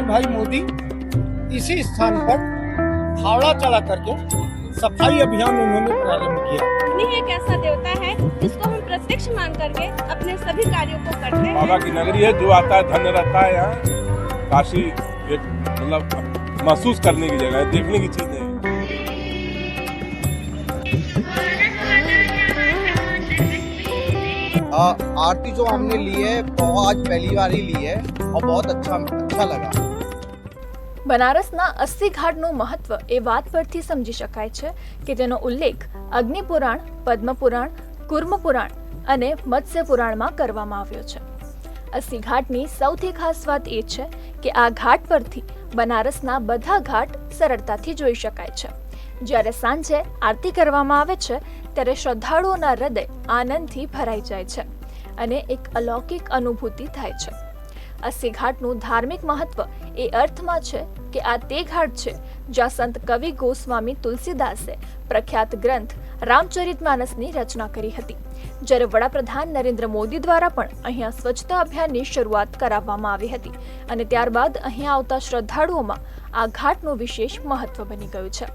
नरेंद्र भाई मोदी इसी स्थान पर फावड़ा चला करके सफाई अभियान उन्होंने प्रारंभ किया। अग्नि एक ऐसा देवता है जिसको हम प्रत्यक्ष मान करके अपने सभी कार्यों को करते हैं। बाबा की नगरी है, जो आता है धन्य रहता है। यहाँ काशी एक मतलब महसूस करने की जगह है, देखने की चीज है। आरती जो हमने ली है वो आज पहली बार ही ली है और बहुत अच्छा लगा। બનારસના 80 ઘાટનું મહત્વ એ વાત પરથી સમજી શકાય છે કે તેનો ઉલ્લેખ અગ્નિપુરાણ, પદ્મપુરાણ, કુર્મપુરાણ અને મત્સ્યપુરાણમાં કરવામાં આવ્યો છે। 80 ઘાટની સૌથી ખાસ વાત એ છે કે આ ઘાટ પરથી બનારસના બધા ઘાટ સરળતાથી જોઈ શકાય છે। જ્યારે સાંજે આરતી કરવામાં આવે છે ત્યારે શ્રદ્ધાળુઓના હૃદય આનંદથી ભરાઈ જાય છે અને એક અલૌકિક અનુભૂતિ થાય છે। 80 ઘાટનું ધાર્મિક મહત્વ એ અર્થમાં છે કે આ તે ઘાટ છે જ્યાં સંત કવિ ગોસ્વામી તુલસીદાસે પ્રખ્યાત ગ્રંથ રામચરિતમાનસની રચના કરી હતી। જ્યારે વડાપ્રધાન નરેન્દ્ર મોદી દ્વારા પણ અહીંયા સ્વચ્છતા અભિયાનની શરૂઆત કરાવવામાં આવી હતી અને ત્યારબાદ અહીંયા આવતા શ્રદ્ધાળુઓમાં આ ઘાટનું વિશેષ મહત્વ બની ગયું છે।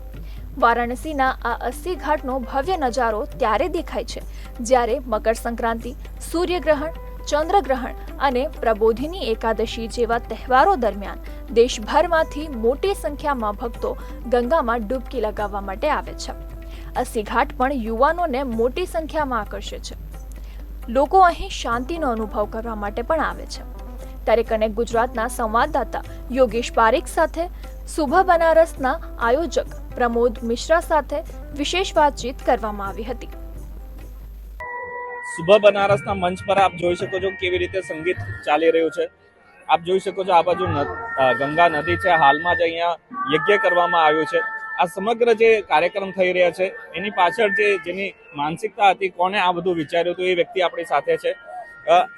વારાણસીના આ 80 ઘાટનો ભવ્ય નજારો ત્યારે દેખાય છે જ્યારે મકર સંક્રાંતિ, સૂર્યગ્રહણ, ચંદ્રગ્રહણ અને પ્રબોધિની એકાદશી જેવા તહેવારો દરમિયાન દેશભરમાંથી મોટી સંખ્યામાં ભક્તો ગંગામાં ડૂબકી લગાવવા માટે આવે છે। 80 ઘાટ પણ યુવાનોને મોટી સંખ્યામાં આકર્ષે છે। લોકો અહીં શાંતિનો અનુભવ કરવા માટે પણ આવે છે। ત્યારે કનેક્ટ ગુજરાતના સંવાદદાતા યોગેશ પારેખ સાથે સુબહ બનારસના આયોજક પ્રમોદ મિશ્રા સાથે વિશેષ વાતચીત કરવામાં આવી હતી। સુબહ બનારસના મંચ પર આપ જોઈ શકો છો કેવી રીતે સંગીત ચાલી રહ્યું છે। આપ જોઈ શકો છો આ બાજુ ગંગા નદી છે, હાલમાં જ અહીંયા યજ્ઞ કરવામાં આવ્યું છે। આ સમગ્ર જે કાર્યક્રમ થઈ રહ્યા છે એની પાછળ જેની માનસિકતા હતી, કોને આ બધું વિચાર્યું હતું, એ વ્યક્તિ આપણી સાથે છે।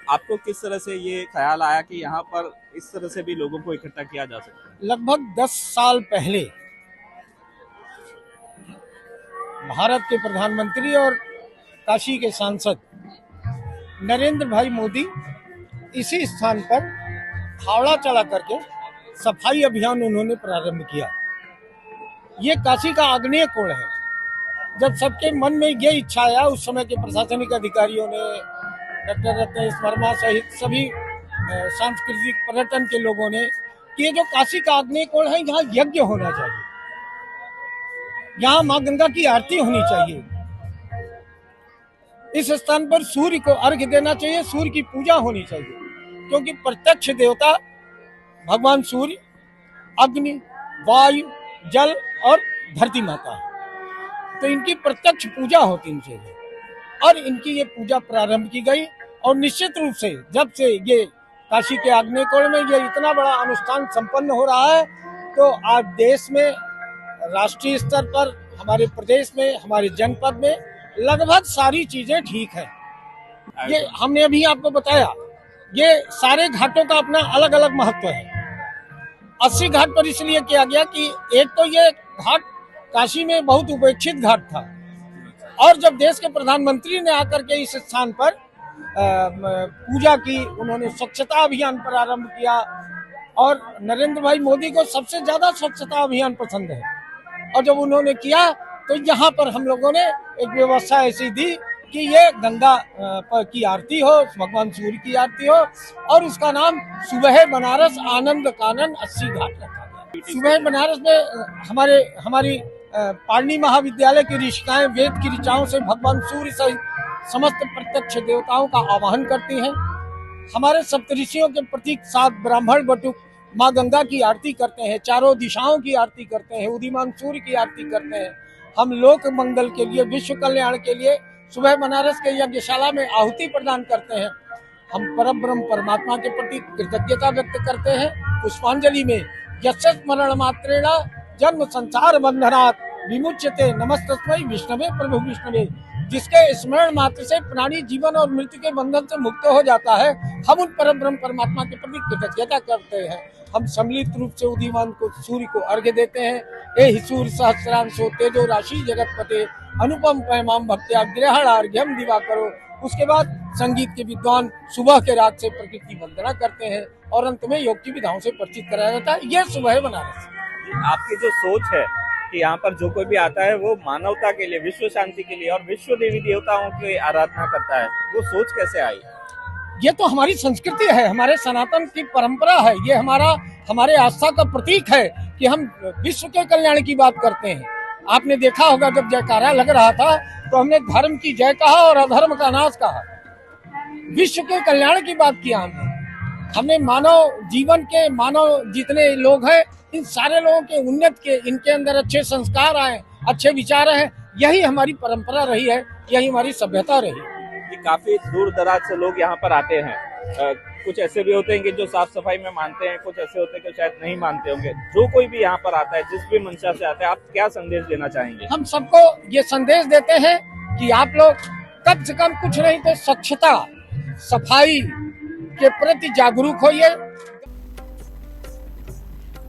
आपको किस तरह से ये ख्याल आया कि यहाँ पर इस तरह से भी लोगों को इकट्ठा किया जा सकता है? लगभग 10 साल पहले भारत के प्रधानमंत्री और काशी के सांसद नरेंद्र भाई मोदी इसी स्थान पर फावड़ा चला करके सफाई अभियान उन्होंने प्रारंभ किया। ये काशी का आग्नेय कोण है। जब सबके मन में ये इच्छा आया, उस समय के प्रशासनिक अधिकारियों ने, डॉक्टर रत्नेश वर्मा सहित सभी सांस्कृतिक पर्यटन के लोगों ने, कि ये जो काशी का आग्नेय कोण है यहाँ यज्ञ होना चाहिए, यहाँ माँ गंगा की आरती होनी चाहिए, इस स्थान पर सूर्य को अर्घ्य देना चाहिए, सूर्य की पूजा होनी चाहिए, क्योंकि प्रत्यक्ष देवता भगवान सूर्य, अग्नि, वायु, जल और धरती माता है, तो इनकी प्रत्यक्ष पूजा होती चाहिए। और इनकी ये पूजा प्रारंभ की गई और निश्चित रूप से जब से ये काशी के आग्नेय कोण में ये इतना बड़ा अनुष्ठान संपन्न हो रहा है, तो आज देश में, राष्ट्रीय स्तर पर, हमारे प्रदेश में, हमारे जनपद में लगभग सारी चीजें ठीक है। ये हमने अभी आपको बताया, ये सारे घाटों का अपना अलग अलग महत्व है। 80 घाट पर इसलिए किया गया कि एक तो ये घाट काशी में बहुत उपेक्षित घाट था, और जब देश के प्रधानमंत्री ने आकर के इस स्थान पर पूजा की, उन्होंने स्वच्छता अभियान प्रारंभ किया, और नरेंद्र भाई मोदी को सबसे ज्यादा स्वच्छता अभियान पसंद है, और जब उन्होंने किया तो यहाँ पर हम लोगों ने एक व्यवस्था ऐसी दी कि ये गंगा की आरती हो, भगवान सूर्य की आरती हो, और उसका नाम सुबह बनारस आनंद कानन 80 घाट रखा गया। सुबह बनारस में हमारी पाणिनि महाविद्यालय की ऋषिकाएं वेद की ऋचाओं से भगवान सूर्य सहित समस्त प्रत्यक्ष देवताओं का आवाहन करती हैं। हमारे सप्तऋषियों के प्रतीक 7 ब्राह्मण बटुक माँ गंगा की आरती करते हैं, चारों दिशाओं की आरती करते हैं, उदीयमान सूर्य की आरती करते हैं। हम लोक मंगल के लिए, विश्व कल्याण के लिए सुबह बनारस के यज्ञशाला में आहुति प्रदान करते हैं। हम परम ब्रह्म परमात्मा के प्रति कृतज्ञता व्यक्त करते हैं। पुष्पांजलि में यस्य स्मरण मात्रेण जन्म संसार बंधनात् विमुच्यते नमस्तस्मै विष्णवे प्रभु विष्णवे, जिसके स्मरण मात्र से प्राणी जीवन और मृत्यु के बंधन से मुक्त हो जाता है, हम उन परम ब्रह्म परमात्मा के प्रति कृतज्ञता करते हैं। हम सम्मिलित रूप से उदीयमान को सूर्य को अर्घ्य देते हैं। ए हि सूर्य सहस्रांशो तेजो राशि जगतपते अनुपम पैमाम भक्त्या ग्रहणार्घ्यम दिवाकरो उसके बाद संगीत के विद्वान सुबह के रात से प्रकृति वंदना करते हैं और अंत में योग की विधाओं से परिचित कराया जाता है। यह सुबह है बनारस। आपकी जो सोच है कि यहाँ पर जो कोई भी आता है वो मानवता के लिए, विश्व शांति के लिए और विश्व देवी देवताओं की आराधना करता है, वो सोच कैसे आई? ये तो हमारी संस्कृति है, हमारे सनातन की परंपरा है। ये हमारे आस्था का प्रतीक है कि हम विश्व के कल्याण की बात करते हैं। आपने देखा होगा जब जयकारा लग रहा था तो हमने धर्म की जय कहा और अधर्म का नाश कहा। विश्व के कल्याण की बात किया हमने मानव जीवन के, मानव जितने लोग हैं इन सारे लोगों के उन्नत के, इनके अंदर अच्छे संस्कार आए, अच्छे विचार आए। यही हमारी परंपरा रही है, यही हमारी सभ्यता रही है। काफी दूर दराज से लोग यहाँ पर आते हैं। कुछ ऐसे भी होते हैं कि जो साफ सफाई में मानते हैं, कुछ ऐसे होते हैं कि शायद नहीं मानते होंगे। जो कोई भी यहाँ पर आता है, जिस भी मंशा से आता है, आप क्या संदेश देना चाहेंगे? हम सबको ये संदेश देते हैं कि आप लोग कम से कम कुछ नहीं तो स्वच्छता, सफाई के प्रति जागरूक होइए।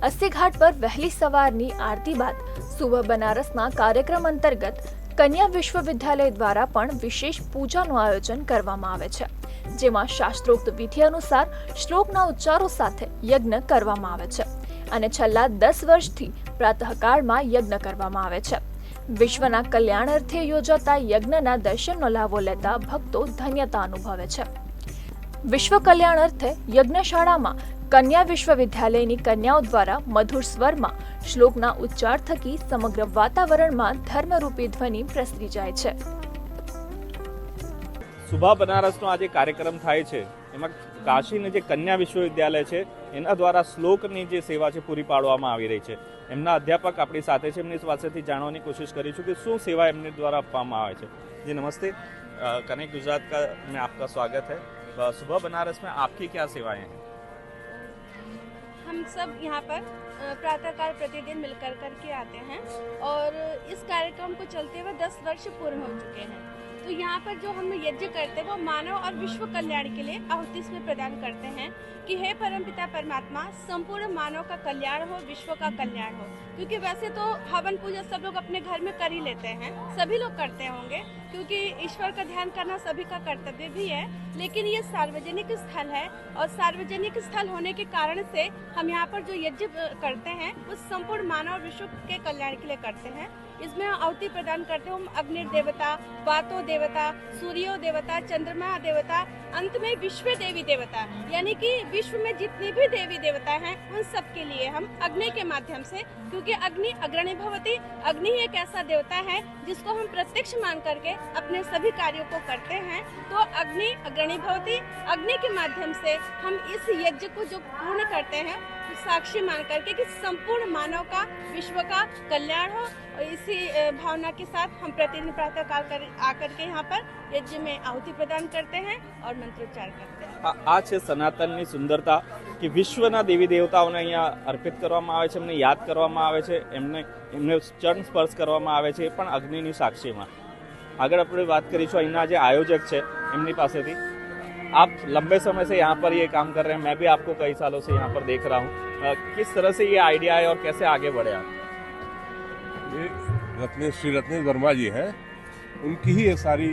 अस्सी घाट पर वહેલી સવારની આરતી બાદ સુબહ બનારસના કાર્યક્રમ અંતર્ગત કન્યા વિશ્વવિદ્યાલય દ્વારા પણ વિશેષ પૂજાનું આયોજન કરવામાં આવે છે, જેમાં શાસ્ત્રોક્ત વિધિ અનુસાર શ્લોકના ઉચ્ચારો સાથે યજ્ઞ કરવામાં આવે છે અને છેલ્લા 10 વર્ષથી પ્રાતઃકાળમાં યજ્ઞ કરવામાં આવે છે। વિશ્વના કલ્યાણાર્થે યોજાતા યજ્ઞના દર્શનનો લાભો લેતા ભક્તો ધન્યતા અનુભવે છે। વિશ્વ કલ્યાણાર્થે યજ્ઞશાળામાં કન્યા વિશ્વવિદ્યાલયની કન્યાઓ દ્વારા મધુર સ્વરમાં શ્લોકના ઉચ્ચાર થકી સમગ્ર વાતાવરણમાં ધર્મરૂપી ધ્વનિ પ્રસરી જાય છે। સુભા બનારસનો આજે કાર્યક્રમ થાય છે એમાં કાશીની જે કન્યા વિશ્વવિદ્યાલય છે એના દ્વારા શ્લોકની જે સેવા છે પૂરી પાડવામાં આવી રહી છે। એમના અધ્યાપક આપણી સાથે છે, એમની પાસેથી જાણવાની કોશિશ કરીશું कि શું સેવા એમની દ્વારા આપવામાં આવે છે। जी नमस्ते, कनेक्ट गुजरात का में आपका स्वागत है। सुबह बनारस में आपकी क्या सेवाएं हैं? हम सब यहाँ पर प्रातःकाल प्रतिदिन मिलकर करके आते हैं और इस कार्यक्रम को चलते हुए 10 वर्ष पूर्ण हो चुके हैं। तो यहाँ पर जो हम यज्ञ करते हैं वो मानव और विश्व कल्याण के लिए आहुति इसमें प्रदान करते हैं कि हे परमपिता परमात्मा, संपूर्ण मानव का कल्याण हो, विश्व का कल्याण हो। क्योंकि वैसे तो हवन पूजा सब लोग अपने घर में कर ही लेते हैं, सभी लोग करते होंगे क्योंकि ईश्वर का ध्यान करना सभी का कर्तव्य भी है। लेकिन ये सार्वजनिक स्थल है और सार्वजनिक स्थल होने के कारण से हम यहाँ पर जो यज्ञ करते हैं वो संपूर्ण मानव और विश्व के कल्याण के लिए करते हैं। इसमें आहुति प्रदान करते हैं हम अग्नि देवता, वातो देवता, सूर्यो देवता, चंद्रमा देवता, अंत में विश्व देवी देवता, यानी कि विश्व में जितनी भी देवी देवता हैं उन सब के लिए हम अग्नि के माध्यम से, क्योंकि अग्नि अग्रणी भवती, अग्नि ही एक ऐसा देवता है जिसको हम प्रत्यक्ष मान करके अपने सभी कार्यों को करते हैं। तो अग्नि अग्रणी भवती, अग्नि के माध्यम से हम इस यज्ञ को जो पूर्ण करते हैं साक्षी मान करके कि संपूर्ण मानव का, विश्व का कल्याण हो। और इसी भावना के साथ हम प्रतिदिन प्रातःकाल आकर के यहाँ पर यज्ञ में आहुति प्रदान करते हैं और मंत्रोच्चार करते हैं। આ છે સનાતનની સુંદરતા કે વિશ્વના દેવી દેવતાઓને અહીંયા અર્પિત કરવામાં આવે છે, એમને યાદ કરવામાં આવે છે, એમને ચરણ સ્પર્શ કરવામાં આવે છે, પણ અગ્નિની સાક્ષીમાં। આગળ આપણે વાત કરીશું અહીંના જે આયોજક છે એમની પાસેથી। आप लंबे समय से यहाँ पर ये काम कर रहे हैं, मैं भी आपको कई सालों से यहाँ पर देख रहा हूँ। किस तरह से ये आइडिया है और कैसे आगे बढ़े आप? ये श्री रत्नेश वर्मा जी हैं, उनकी ही ये सारी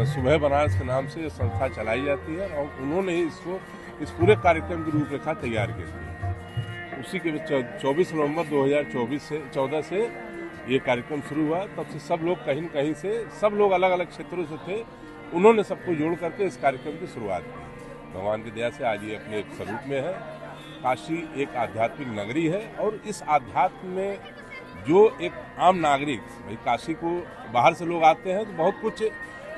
सुबह बनारस के नाम से ये संस्था चलाई जाती है और उन्होंने ही इसको, इस पूरे कार्यक्रम की रूपरेखा तैयार की थी। उसी के 24 नवंबर 2014 से ये कार्यक्रम शुरू हुआ। तब से सब लोग कहीं न कहीं से, सब लोग अलग अलग क्षेत्रों से थे, उन्होंने सबको जोड़ करके इस कार्यक्रम की शुरुआत की। भगवान की दया से आज ये अपने एक स्वरूप में है। काशी एक आध्यात्मिक नगरी है और इस आध्यात्म में जो एक आम नागरिक, भाई काशी को बाहर से लोग आते हैं तो बहुत कुछ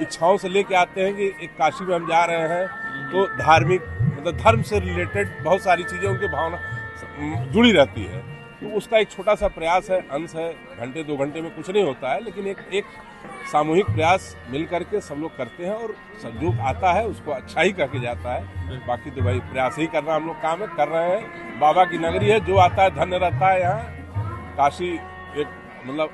इच्छाओं से लेके आते हैं कि एक काशी में हम जा रहे हैं तो धार्मिक, मतलब धर्म से रिलेटेड बहुत सारी चीज़ें उनकी भावना जुड़ी रहती है। तो उसका एक छोटा सा प्रयास है, अंश है। घंटे 2 घंटे में कुछ नहीं होता है, लेकिन एक सामूहिक प्रयास मिल करके सब लोग करते हैं और सब जो आता है उसको अच्छा ही करके जाता है। बाकी तो भाई प्रयास ही करना हम लोग काम है, कर रहे हैं। बाबा की नगरी है, जो आता है धन्य रहता है। यहाँ काशी एक मतलब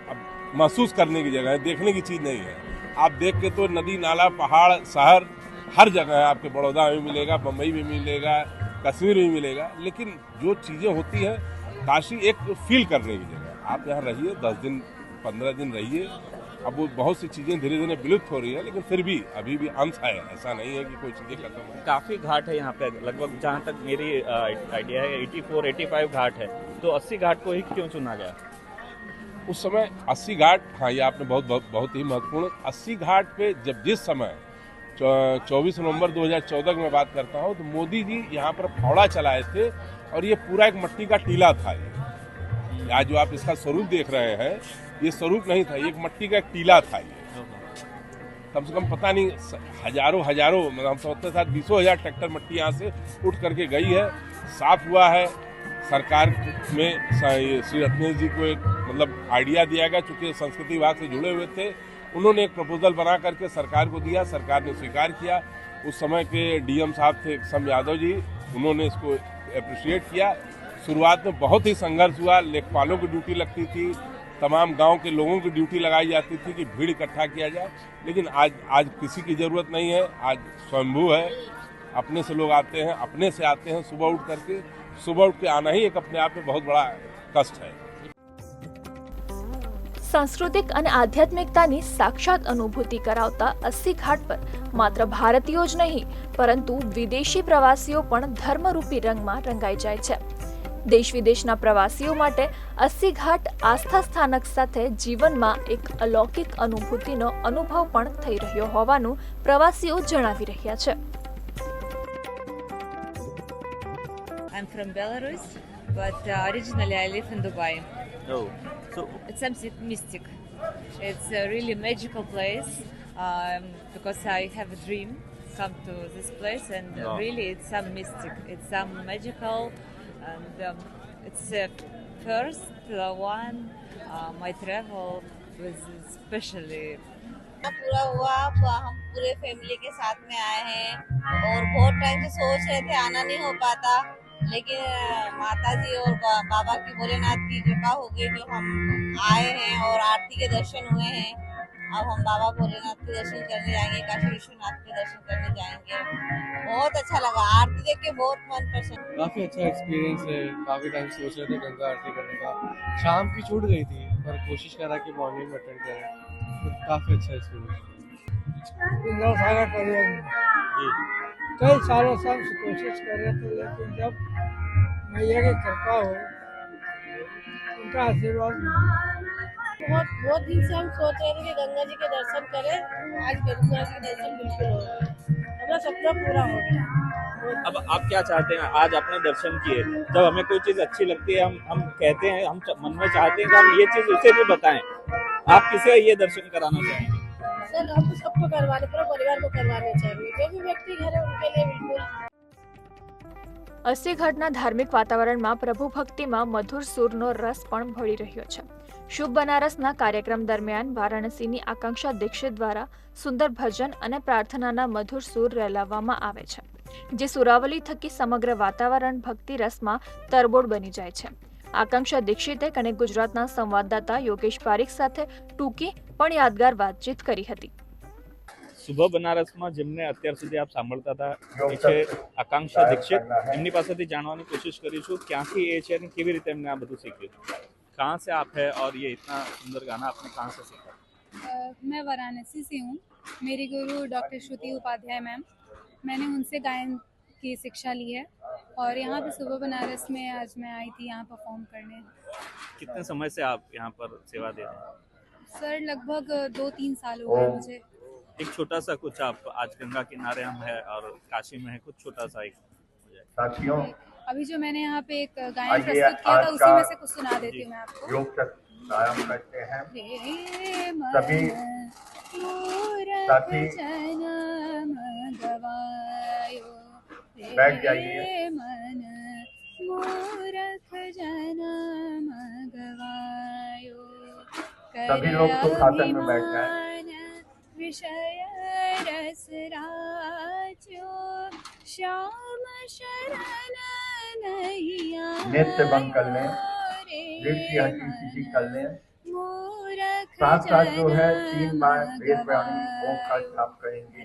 महसूस करने की जगह है, देखने की चीज़ नहीं है। आप देख के तो नदी नाला पहाड़ शहर हर जगह है, आपके बड़ौदा में मिलेगा, बम्बई में मिलेगा, कश्मीर में मिलेगा, लेकिन जो चीज़ें होती हैं काशी एक फील करने की जगह। आप यहाँ रहिए, 10 दिन 15 दिन रहिए, अब वो बहुत सी चीजें धीरे धीरे विलुप्त हो रही है, लेकिन फिर भी अभी भी अंश है, ऐसा नहीं है कि कोई चीजें खत्म है। काफी घाट है यहाँ पे, लगभग जहाँ तक मेरी आइडिया है 84-85 घाट है, तो 80 घाट को ही क्यों चुना गया? उस समय 80 घाट, हाँ ये आपने बहुत ही महत्वपूर्ण, 80 घाट पे जब जिस समय 24 नवंबर 2014 की मैं बात करता हूँ, तो मोदी जी यहाँ पर फावड़ा चलाए थे और ये पूरा एक मट्टी का टीला था। ये आज जो आप इसका स्वरूप देख रहे हैं, ये स्वरूप नहीं था, ये एक मट्टी का एक टीला था। ये कम से कम पता नहीं हजारों मतलब हम समझते साथ 20,000 ट्रैक्टर मट्टी यहाँ से उठ करके गई है, साफ हुआ है। सरकार में श्री रत्नेश जी को एक मतलब आइडिया दिया गया, चूंकि संस्कृति विभाग से जुड़े हुए थे, उन्होंने एक प्रपोजल बना करके सरकार को दिया, सरकार ने स्वीकार किया। उस समय के डीएम साहब थे सम यादव जी, उन्होंने इसको अप्रिशिएट किया। शुरुआत में बहुत ही संघर्ष हुआ, लेखपालों की ड्यूटी लगती थी, तमाम गांव के लोगों की ड्यूटी लगाई जाती थी कि भीड़ इकट्ठा किया जाए, लेकिन आज किसी की जरूरत नहीं है। आज स्वयंभू है, अपने से लोग आते हैं, अपने से आते हैं। सुबह उठ के आना ही एक अपने आप में बहुत बड़ा कष्ट है। સાંસ્કૃતિક અને આધ્યાત્મિકતાની સાક્ષાત અનુભૂતિ કરાવતા 80 ઘાટ પર માત્ર ભારતીયો જ નહીં પરંતુ વિદેશી પ્રવાસીઓ પણ ધર્મરૂપી રંગમાં રંગાઈ જાય છે। દેશ વિદેશના પ્રવાસીઓ માટે 80 ઘાટ આસ્થા સ્થાનક સાથે જીવનમાં એક અલૌકિક અનુભૂતિનો અનુભવ પણ થઈ રહ્યો હોવાનું પ્રવાસીઓ જણાવી રહ્યા છે। I'm from Belarus, but originally I live in Dubai. Oh, so It's something mystic. It's a really magical place because I have a dream come to this place, and Oh. really it's some mystic. It's some magical, and it's first one my travel was especially. पूरा हुआ, हम पूरे family के साथ में आए हैं और बहुत टाइम से सोच रहे थे, आना नहीं हो पाता, लेकिन माता जी और बाबा की भोलेनाथ की कृपा हो गई जो हम आए हैं और आरती के दर्शन हुए हैं। अब हम बाबा भोलेनाथ के दर्शन करने जाएंगे, काशी विश्वनाथ के दर्शन करने जाएंगे। बहुत अच्छा लगा, आरती देख के बहुत मन प्रसन्न। काफ़ी अच्छा एक्सपीरियंस है। काफ़ी टाइम सोच रहे थे गंगा आरती करने का, शाम की छूट गई थी पर कोशिश करा कि मॉर्निंग में अटेंड करें, तो काफ़ी अच्छा एक्सपीरियंस। सारा कई सालों से हम कोशिश कर रहे थे, लेकिन जब मैया की कृपा हो, उनका आशीर्वाद, बहुत दिन से हम सोच रहे थे कि गंगा जी के दर्शन करें, आज गंगा जी के दर्शन बिल्कुल हो गए, हमारा सपना पूरा हो गया। अब आप क्या चाहते हैं? आज आपने दर्शन किए, जब हमें कोई चीज अच्छी लगती है हम कहते हैं, हम मन में चाहते हैं कि हम ये चीज उसे भी बताएं। आप किसे ये दर्शन कराना चाहेंगे? सर हम सबको करवाने, पूरे परिवार को करवाने चाहिए, जो भी व्यक्ति घर है उनके लिए बिल्कुल। 80 ઘાટના ધાર્મિક વાતાવરણમાં પ્રભુ ભક્તિમાં મધુર સૂરનો રસ પણ ભળી રહ્યો છે। શુભ બનારસના કાર્યક્રમ દરમિયાન વારાણસીની આકાંક્ષા દીક્ષિત દ્વારા સુંદર ભજન અને પ્રાર્થનાના મધુર સૂર રેલાવવામાં આવે છે, જે સુરાવલી થકી સમગ્ર વાતાવરણ ભક્તિ રસમાં તરબોળ બની જાય છે। આકાંક્ષા દીક્ષિતે કનેક્ટ ગુજરાતના સંવાદદાતા યોગેશ પારીખ સાથે ટૂંકી પણ યાદગાર વાતચીત કરી હતી। સુબહ બનારસમાં જેમને અત્યાર સુધી આપ સાંભળતા હતા એ છે આકાંક્ષા દીક્ષિત। એમની પાસેથી જાણવાની કોશિશ કરીશું ક્યાંથી એ છે અને કેવી રીતે એમને આ બધું શીખ્યું। कहाँ से आप है और ये इतना सुंदर गाना आपने कहाँ से सीखा? मैं वाराणसी से हूँ। मेरी गुरु डॉक्टर श्रुति उपाध्याय मैम, मैंने उनसे गायन की शिक्षा ली है और यहाँ पे सुबह बनारस में आज मैं आई थी यहाँ परफॉर्म करने। कितने समय से आप यहाँ पर सेवा दे रहे हैं? सर लगभग 2-3 साल हो गए मुझे। एक छोटा सा कुछ आप, आज गंगा किनारे हम है और काशी में है, कुछ छोटा सा एक साथियों, अभी जो मैंने यहाँ पे एक गायन प्रस्तुत किया था उसी में से कुछ सुना देती हूँ मैं आपको। योग प्रारंभ करते हैं। सभी साथी बैठ जाइए। सभी लोग सुख आसन में बैठ जाएं। विषय रस राजो श्याम शरण नैया, नेत्र बंद कर लें, रीढ़ की हड्डी सीधी कर लें, साथ साथ जो है 3 बार वेद वाणी ओम का जाप करेंगे।